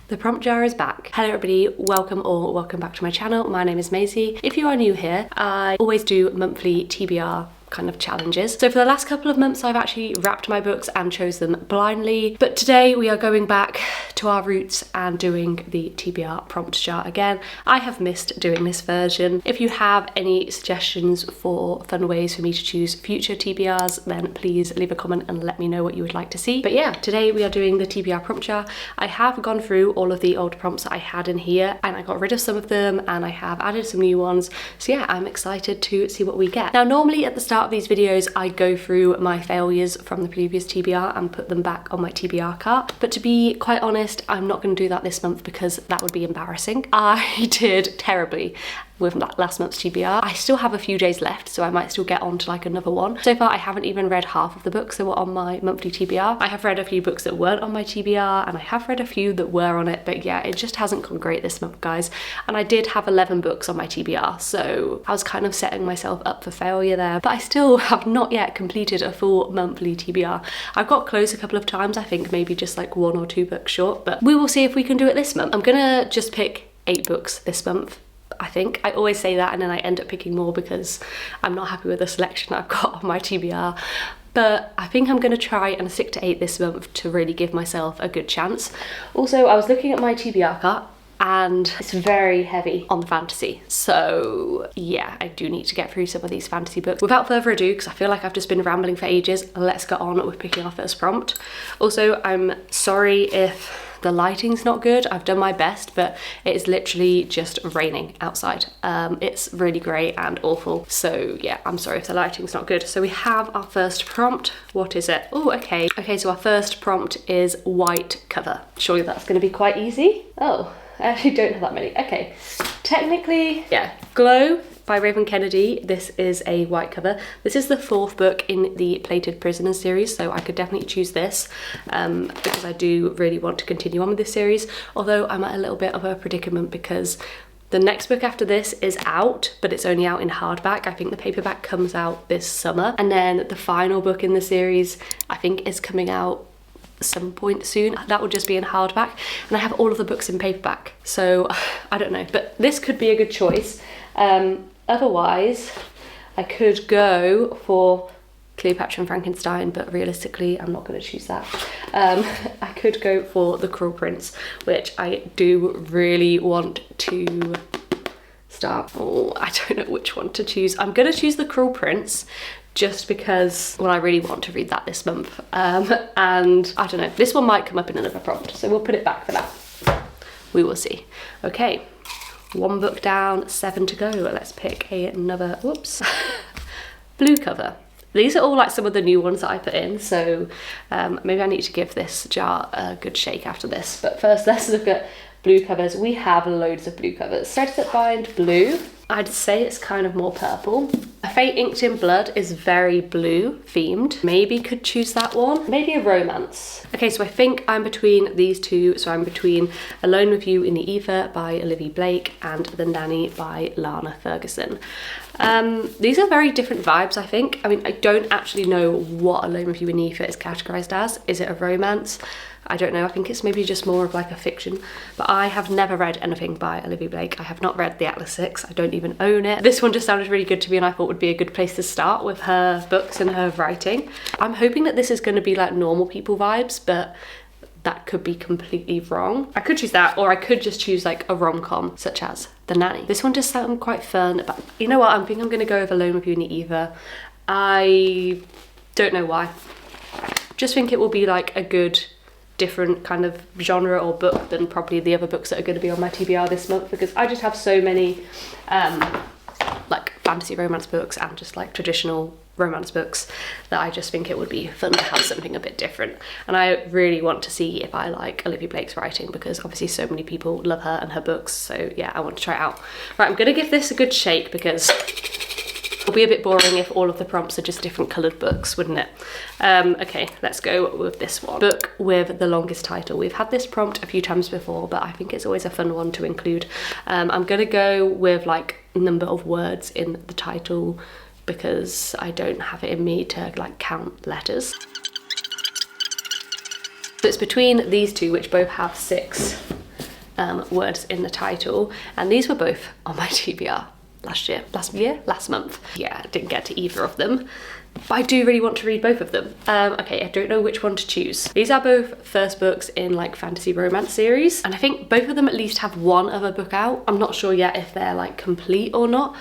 The prompt jar is back. Hello everybody, welcome or welcome back to my channel. My name is Maisie. If you are new here, I always do monthly TBR kind of challenges. So for the last couple of months I've actually wrapped my books and chose them blindly, but today we are going back to our roots and doing the TBR prompt jar again. I have missed doing this version. If you have any suggestions for fun ways for me to choose future TBRs, then please leave a comment and let me know what you would like to see. But yeah, today we are doing the TBR prompt jar. I have gone through all of the old prompts that I had in here and I got rid of some of them and I have added some new ones. So yeah, I'm excited to see what we get. Now normally at the start of these videos I go through my failures from the previous TBR and put them back on my TBR cart, but to be quite honest, I'm not going to do that this month because that would be embarrassing. I did terribly with last month's TBR. I still have a few days left, so I might still get on to like another one. So far I haven't even read half of the books that were on my monthly TBR. I have read a few books that weren't on my TBR and I have read a few that were on it, but yeah, it just hasn't gone great this month, guys. And I did have 11 books on my TBR, so I was kind of setting myself up for failure there, but I still have not yet completed a full monthly TBR. I've got close a couple of times, I think maybe just like 1 or 2 books short, but we will see if we can do it this month. I'm gonna just pick 8 books this month. I think. I always say that and then I end up picking more because I'm not happy with the selection I've got on my TBR. But I think I'm going to try and stick to 8 this month to really give myself a good chance. Also, I was looking at my TBR cart and it's very heavy on the fantasy. So yeah, I do need to get through some of these fantasy books. Without further ado, because I feel like I've just been rambling for ages, let's get on with picking our first prompt. Also, I'm sorry if the lighting's not good. I've done my best, but it's literally just raining outside. It's really grey and awful. So yeah, I'm sorry if the lighting's not good. So we have our first prompt. What is it? Oh, okay. Okay, so our first prompt is white cover. Surely that's going to be quite easy. Oh, I actually don't have that many. Okay, technically, yeah. Glow by Raven Kennedy. This is a white cover. This is the 4th book in the Plated Prisoners series, so I could definitely choose this because I do really want to continue on with this series, although I'm at a little bit of a predicament because the next book after this is out, but it's only out in hardback. I think the paperback comes out this summer, and then the final book in the series I think is coming out some point soon. That will just be in hardback, and I have all of the books in paperback, so I don't know, but this could be a good choice. Otherwise I could go for Cleopatra and Frankenstein, but realistically I'm not going to choose that. I could go for The Cruel Prince, which I do really want to start. Oh, I don't know which one to choose. I'm going to choose The Cruel Prince just because, well, I really want to read that this month. And I don't know, this one might come up in another prompt, so we'll put it back for that. We will see. Okay, 1 book down, 7 to go. Let's pick another, whoops, blue cover. These are all like some of the new ones that I put in, so maybe I need to give this jar a good shake after this. But first, let's look at blue covers. We have loads of blue covers. Threads That Bind blue. I'd say it's kind of more purple. A Fate Inked in Blood is very blue themed. Maybe could choose that one. Maybe a romance. Okay, so I think I'm between these two. So I'm between Alone With You in the Ether by Olivia Blake and The Nanny by Lana Ferguson. These are very different vibes, I think. I mean, I don't actually know what Alone With You in the Ether is categorized as. Is it a romance? I don't know, I think it's maybe just more of like a fiction, but I have never read anything by Olivia Blake. I have not read The Atlas Six, I don't even own it. This one just sounded really good to me and I thought would be a good place to start with her books and her writing. I'm hoping that this is going to be like normal people vibes, but that could be completely wrong. I could choose that, or I could just choose like a rom-com such as The Nanny. This one just sounded quite fun, but you know what, I think I'm going to go with Alone With You in the Ether. I don't know why. Just think it will be like a good different kind of genre or book than probably the other books that are going to be on my TBR this month, because I just have so many like fantasy romance books and just like traditional romance books that I just think it would be fun to have something a bit different. And I really want to see if I like Olivia Blake's writing because obviously so many people love her and her books, so yeah, I want to try it out. Right, I'm gonna give this a good shake because it'll be a bit boring if all of the prompts are just different coloured books, wouldn't it? Okay, let's go with this one. Book with the longest title. We've had this prompt a few times before, but I think it's always a fun one to include. I'm gonna go with like number of words in the title because I don't have it in me to like count letters. So it's between these two, which both have 6 words in the title, and these were both on my TBR last month. Yeah, I didn't get to either of them, but I do really want to read both of them. Okay, I don't know which one to choose. These are both first books in like fantasy romance series, and I think both of them at least have one other book out. I'm not sure yet if they're like complete or not.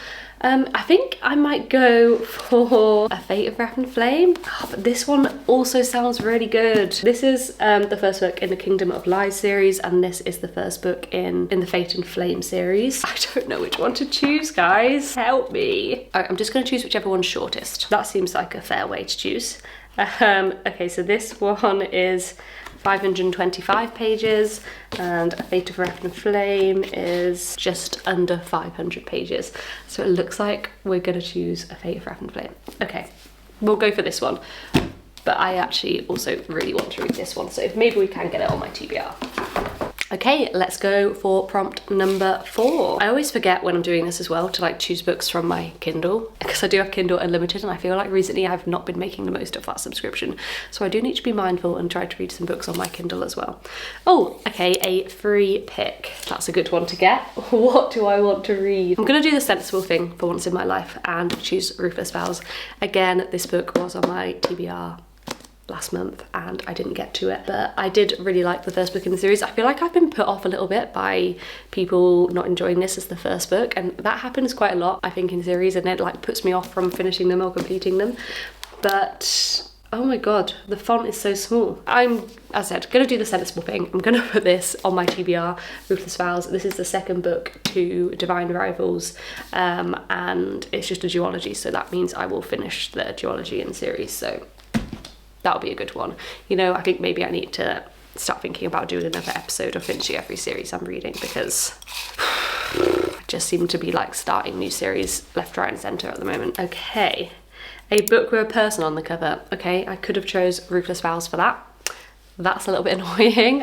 I think I might go for A Fate of Wrath and Flame. Oh, but this one also sounds really good. This is the first book in the Kingdom of Lies series, and this is the first book in the Fate and Flame series. I don't know which one to choose, guys. Help me. All right, I'm just going to choose whichever one's shortest. That seems like a fair way to choose. Okay, so this one is 525 pages, and A Fate of Wrath and Flame is just under 500 pages. So it looks like we're gonna choose A Fate of Wrath and Flame. Okay, we'll go for this one. But I actually also really want to read this one, so maybe we can get it on my TBR. Okay, let's go for prompt number 4. I always forget when I'm doing this as well to like choose books from my Kindle, because I do have Kindle Unlimited, and I feel like recently I've not been making the most of that subscription. So I do need to be mindful and try to read some books on my Kindle as well. Oh, okay, a free pick. That's a good one to get. What do I want to read? I'm gonna do the sensible thing for once in my life and choose Ruthless Vows. Again, this book was on my TBR last month and I didn't get to it, but I did really like the first book in the series. I feel like I've been put off a little bit by people not enjoying this as the first book, and that happens quite a lot I think in series, and it like puts me off from finishing them or completing them. But oh my god, the font is so small. I'm, as I said, gonna do the sensible thing. I'm gonna put this on my TBR, Ruthless Vows. This is the second book to Divine Rivals, and it's just a duology, so that means I will finish the duology in series, so that'll be a good one. You know, I think maybe I need to start thinking about doing another episode of finishing every series I'm reading, because I just seem to be like starting new series left, right and centre at the moment. Okay, a book with a person on the cover. Okay, I could have chose Ruthless Vows for that. That's a little bit annoying.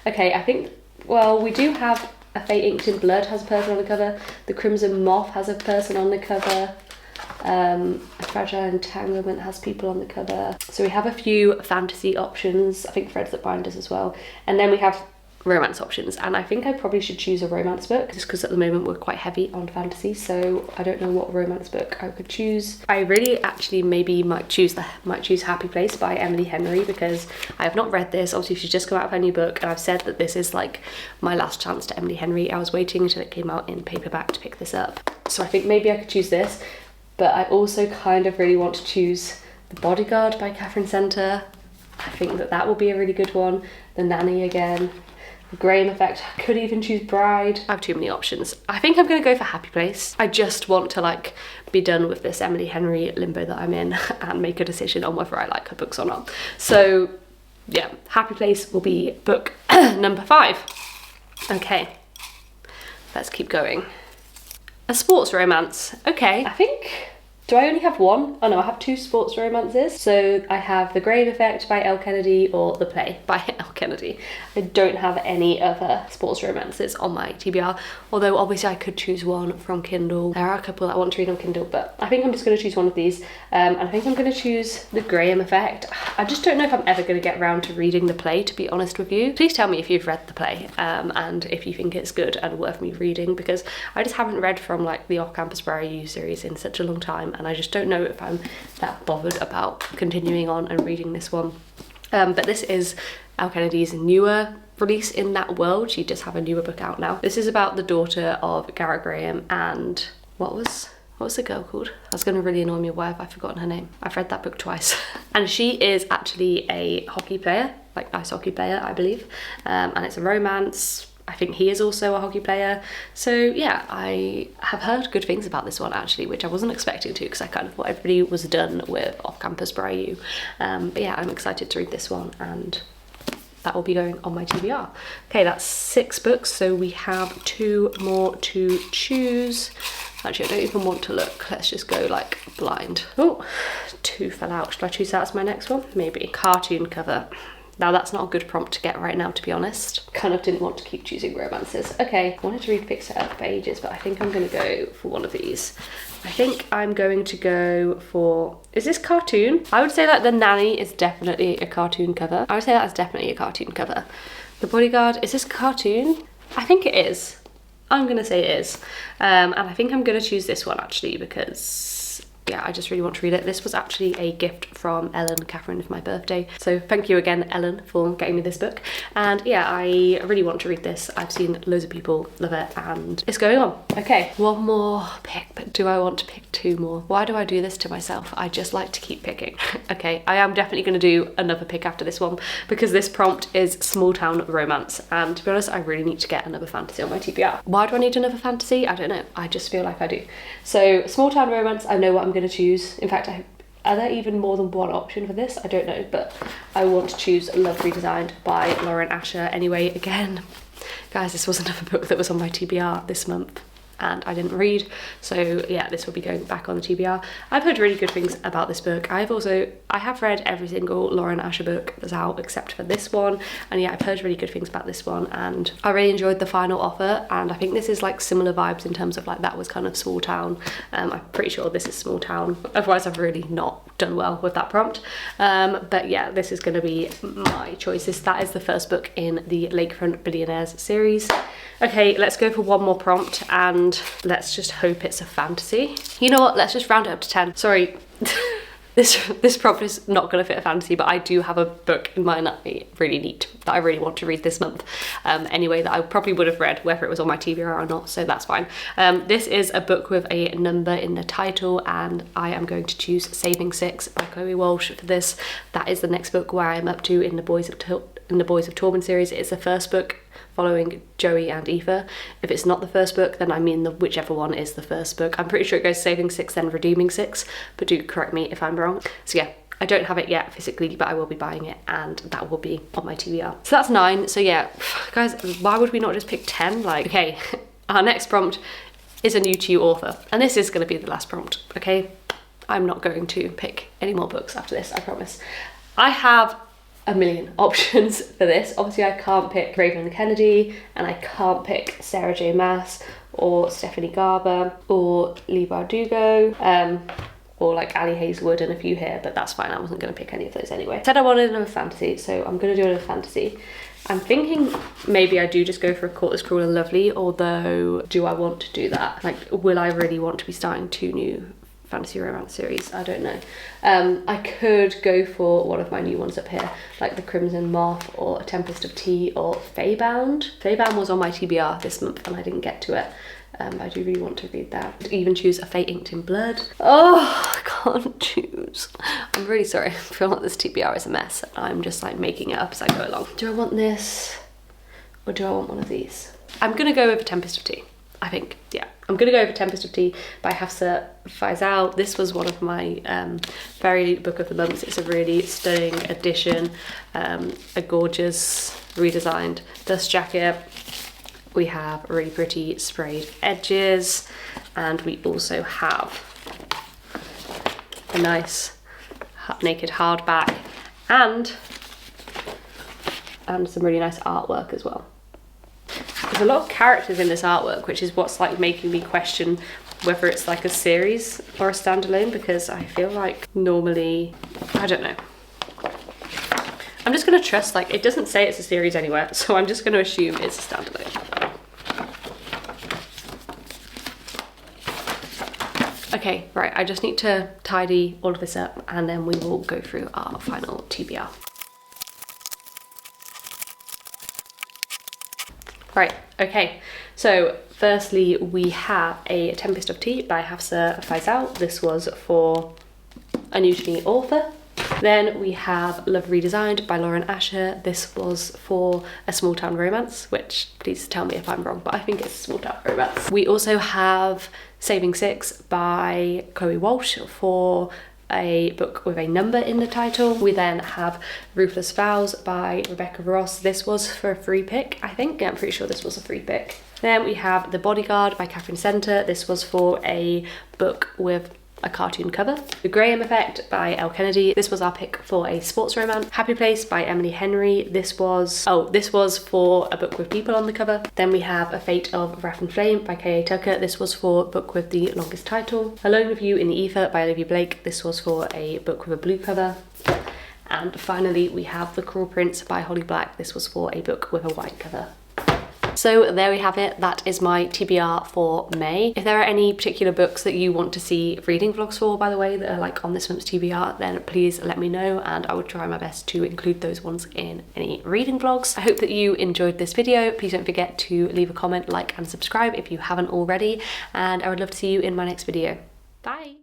Okay, I think, well, we do have A Fate Inked in Blood has a person on the cover. The Crimson Moth has a person on the cover. A Fragile Entanglement has people on the cover. So we have a few fantasy options. I think Threads That Bind Us as well. And then we have romance options, and I think I probably should choose a romance book just because at the moment we're quite heavy on fantasy, so I don't know what romance book I could choose. I really actually maybe might choose Happy Place by Emily Henry, because I have not read this. Obviously she's just come out with her new book, and I've said that this is like my last chance to Emily Henry. I was waiting until it came out in paperback to pick this up, so I think maybe I could choose this. But I also kind of really want to choose The Bodyguard by Catherine Center. I think that will be a really good one. The Nanny again. The Graham Effect. I could even choose Bride. I have too many options. I think I'm going to go for Happy Place. I just want to like be done with this Emily Henry limbo that I'm in and make a decision on whether I like her books or not. So yeah, Happy Place will be book number 5. Okay, let's keep going. A sports romance. Okay, I think, do I only have one? Oh no, I have 2 sports romances. So I have The Graham Effect by Elle Kennedy or The Play by Elle Kennedy. I don't have any other sports romances on my TBR, although obviously I could choose one from Kindle. There are a couple that I want to read on Kindle, but I think I'm just going to choose one of these. And I think I'm going to choose The Graham Effect. I just don't know if I'm ever going to get around to reading The Play, to be honest with you. Please tell me if you've read The Play and if you think it's good and worth me reading, because I just haven't read from like the Off Campus Where Are You series in such a long time, and I just don't know if I'm that bothered about continuing on and reading this one. But this is Elle Kennedy's newer release in that world. She does have a newer book out now. This is about the daughter of Garrett Graham and what was the girl called? That's going to really annoy me. Why have I forgotten her name? I've read that book twice. And she is actually a hockey player, like ice hockey player, I believe. And it's a romance. I think he is also a hockey player. So yeah, I have heard good things about this one actually, which I wasn't expecting to, because I kind of thought everybody was done with Off Campus Where Are You. But yeah, I'm excited to read this one, and that will be going on my TBR. Okay, that's 6 books, so we have 2 more to choose. Actually, I don't even want to look. Let's just go like blind. Oh, 2 fell out. Should I choose that as my next one? Maybe. Cartoon cover. Now that's not a good prompt to get right now, to be honest. Kind of didn't want to keep choosing romances. Okay, I wanted to read Fix It Up for ages, but I think I'm going to go for one of these. I think I'm going to go for, is this cartoon? I would say that The Nanny is definitely a cartoon cover. I would say that is definitely a cartoon cover. The Bodyguard, is this cartoon? I think it is. I'm gonna say it is. And I think I'm gonna choose this one actually because yeah, I just really want to read it. This was actually a gift from Ellen Catherine for my birthday. So thank you again, Ellen, for getting me this book. And yeah, I really want to read this. I've seen loads of people love it and it's going on. Okay, one more pick, but do I want to pick two more? Why do I do this to myself? I just like to keep picking. Okay, I am definitely going to do another pick after this one because this prompt is small town romance. And to be honest, I really need to get another fantasy on my TBR. Why do I need another fantasy? I don't know. I just feel like I do. So small town romance, I know what I'm going to choose. In fact, are there even more than one option for this? I don't know, but I want to choose Love Redesigned by Lauren Asher. Anyway, again, guys, this was another book that was on my TBR this month and I didn't read, so yeah, this will be going back on the TBR. I've heard really good things about this book. I have read every single Lauren Asher book that's out except for this one, and yeah, I've heard really good things about this one and I really enjoyed the final offer, and I think this is like similar vibes in terms of like that was kind of small town. I'm pretty sure this is small town, otherwise I've really not done well with that prompt. But yeah, this is going to be my choice. That is the first book in the Lakefront Billionaires series. Okay, let's go for one more prompt and let's just hope it's a fantasy. You know what, let's just round it up to 10. Sorry, this prompt is not gonna fit a fantasy, but I do have a book in mind that I really want to read this month. Anyway, that I probably would have read whether it was on my TBR or not, so that's fine. This is a book with a number in the title and I am going to choose Saving Six by Chloe Walsh for this. That is the next book where I'm up to in the Boys of Tormund series. It's the first book following Joey and Aoife. If it's not the first book, then I mean whichever one is the first book. I'm pretty sure it goes Saving Six, then Redeeming Six, but do correct me if I'm wrong. So yeah, I don't have it yet physically, but I will be buying it and that will be on my TBR. So that's 9. So yeah, guys, why would we not just pick 10? Like, okay, our next prompt is a new to you author, and this is going to be the last prompt, okay? I'm not going to pick any more books after this, I promise. I have a million options for this. Obviously I can't pick Raven Kennedy and I can't pick Sarah J Maas or Stephanie Garber or Leigh Bardugo or like Ali Hazelwood and a few here, but that's fine, I wasn't going to pick any of those anyway. I said I wanted another fantasy, so I'm going to do another fantasy. I'm thinking maybe I do just go for A Court as Cruel and Lovely, although do I want to do that? Like, will I really want to be starting 2 new fantasy romance series? I don't know. I could go for one of my new ones up here, like The Crimson Moth or A Tempest of Tea or Feybound. Feybound was on my TBR this month and I didn't get to it. I do really want to read that. I'd even choose A Fate Inked in Blood. Oh, I can't choose. I'm really sorry. I feel like this TBR is a mess. I'm just like making it up as I go along. Do I want this or do I want one of these? I'm gonna go with A Tempest of Tea, I think, yeah. I'm gonna go over Tempest of Tea by Hafsa Faizal. This was one of my very book of the month. It's a really stunning edition, a gorgeous redesigned dust jacket. We have really pretty sprayed edges, and we also have a nice naked hardback and some really nice artwork as well. There's a lot of characters in this artwork, which is what's like making me question whether it's like a series or a standalone, because I feel like normally, I don't know. I'm just gonna trust, like, it doesn't say it's a series anywhere, so I'm just gonna assume it's a standalone. Okay, right, I just need to tidy all of this up and then we will go through our final TBR. Right, okay, so firstly we have A Tempest of Tea by Hafsa Faizal. This was for a new to me author. Then we have Love Redesigned by Lauren Asher. This was for a small town romance, which please tell me if I'm wrong, but I think it's a small town romance. We also have Saving Six by Chloe Walsh for a book with a number in the title. We then have Ruthless Vows by Rebecca Ross. This was for a free pick, I think. Yeah, I'm pretty sure this was a free pick. Then we have The Bodyguard by Catherine Center. This was for a book with a cartoon cover. The Graham Effect by Elle Kennedy. This was our pick for a sports romance. Happy Place by Emily Henry. This was for a book with people on the cover. Then we have A Fate of Wrath and Flame by K.A. Tucker. This was for a book with the longest title. Alone with You in the Ether by Olivia Blake. This was for a book with a blue cover. And finally we have The Cruel Prince by Holly Black. This was for a book with a white cover. So there we have it. That is my TBR for May. If there are any particular books that you want to see reading vlogs for, by the way, that are like on this month's TBR, then please let me know and I will try my best to include those ones in any reading vlogs. I hope that you enjoyed this video. Please don't forget to leave a comment, like and subscribe if you haven't already, and I would love to see you in my next video. Bye!